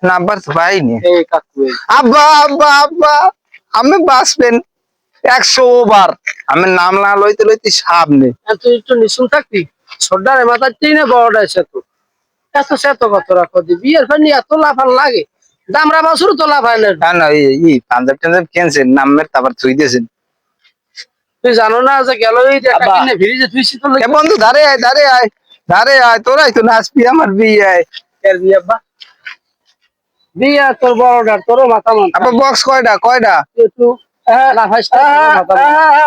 Number তো পাইনি। এই কাকু আব্বা আব্বা আব্বা আমি বাঁচবেন 100 বার আমি নাম না লইতে লইতে সামনে। তুই একটু নিশুন থাকবি ছোট্টারে মাথার না বড়টা এসে তো এত সে তো কত রাখো দি বিয়ের ফের নিয়ে এত লাফান লাগে দামরা বাসুর তো লাফায় না। না না এই পাঞ্জাব টাঞ্জাব কেনছেন নামের তারপর থুই দিয়েছেন। তুই জানো না যে গেল এই যে একটা কিনে ফ্রিজে তুই শীতল এ বন্ধু ধারে আয় ধারে আয় ধারে আয় তোরাই তো নাচবি আমার বিয়ে আয়। এর বিয়ে আব্বা বিয়ে তোর বড়টার তোরও মাথা মান আব্বা বক্স কয়টা কয়টা একটু লাফাইস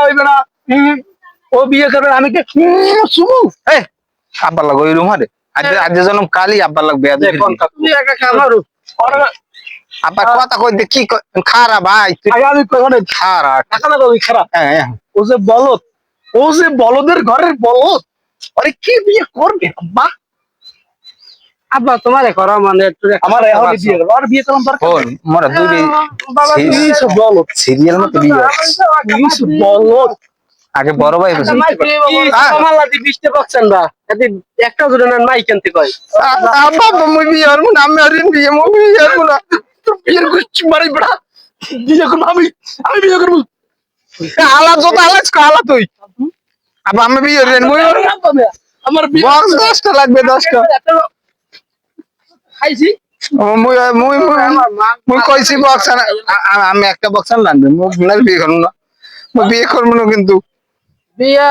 ওইবে না ও বিয়ে করবে আমি কে শুভু এই আব্বার লাগ ওই রুম হারে আজ আজ জনম কালি আব্বার লাগ বেয়া দেখি তুই একা কামারু আব্বা কথা কই দে কি খারা ভাই তুই আমি কোনে খারা টাকা না ওই খারাপ হ্যাঁ ও যে বলদের ঘরের বলদ আরে কি বিয়ে করবে আব্বা আব্বা তোমারে করা মানে একটু আমার এখন বিয়ে করব আর বিয়ে করলাম দরকার ও মোরা দুই বাবা কি সব বলদ সিরিয়াল মতো বিয়ে কি সব বলদ আগে বড় ভাই বসে মালাদি 20 পাচ্ছেন না এতে একটা জোড়া না মাই কিনতে কয় আব্বা মুই বিয়ে করব না আমি আর বিয়ে মুই বিয়ে করব না তোর বিয়ের গুচ্ছ মারি বড়া বিয়ে করব আমি বিয়ে করব আলা যত আলা তুই আব্বা আমি বিয়ে করব মুই আমার বক্স 10টা লাগবে 10টা খাইছি মুই মুই মুই কইছি বক্স আমি একটা বক্স আনলাম মুই বিয়ে করব না মুই বিয়ে করব না কিন্তু বিয়া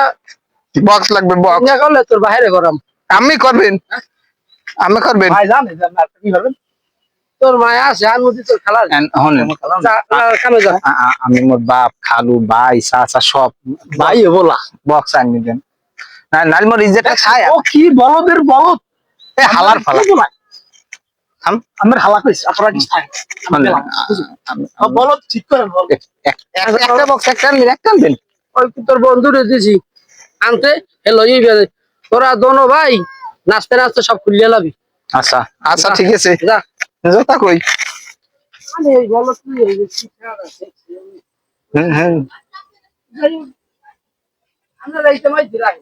বক্স লাগবে বক্স বিয়া করলে তোর বাইরে গরম আমি করবেন আমি করবেন ভাই জানে কি করবেন তোর মায়া আছে আর মধ্যে তোর খেলা কামে যা আমি মোর বাপ খালু ভাই চাচা সব ভাই বলা বক্স আনি দেন না নাল মোর ইজ্জতটা খায় ও কি বলদের বলদ এ হালার ফালা আমার হালা কইছ আপনারা কি খায় বলদ ঠিক করেন বল একটা বক্স একটা দেন ওই তোর বন্ধুরে দিছি আনতে এলো এই তোরা দোনো ভাই নাচতে নাচতে সব খুলিয়ে লাবি আচ্ছা আচ্ছা ঠিক আছে যা যতা কই মানে এই বলদ তুই এই যে শিক্ষা আছে হুম আমরা রাইতে মাই দিলাই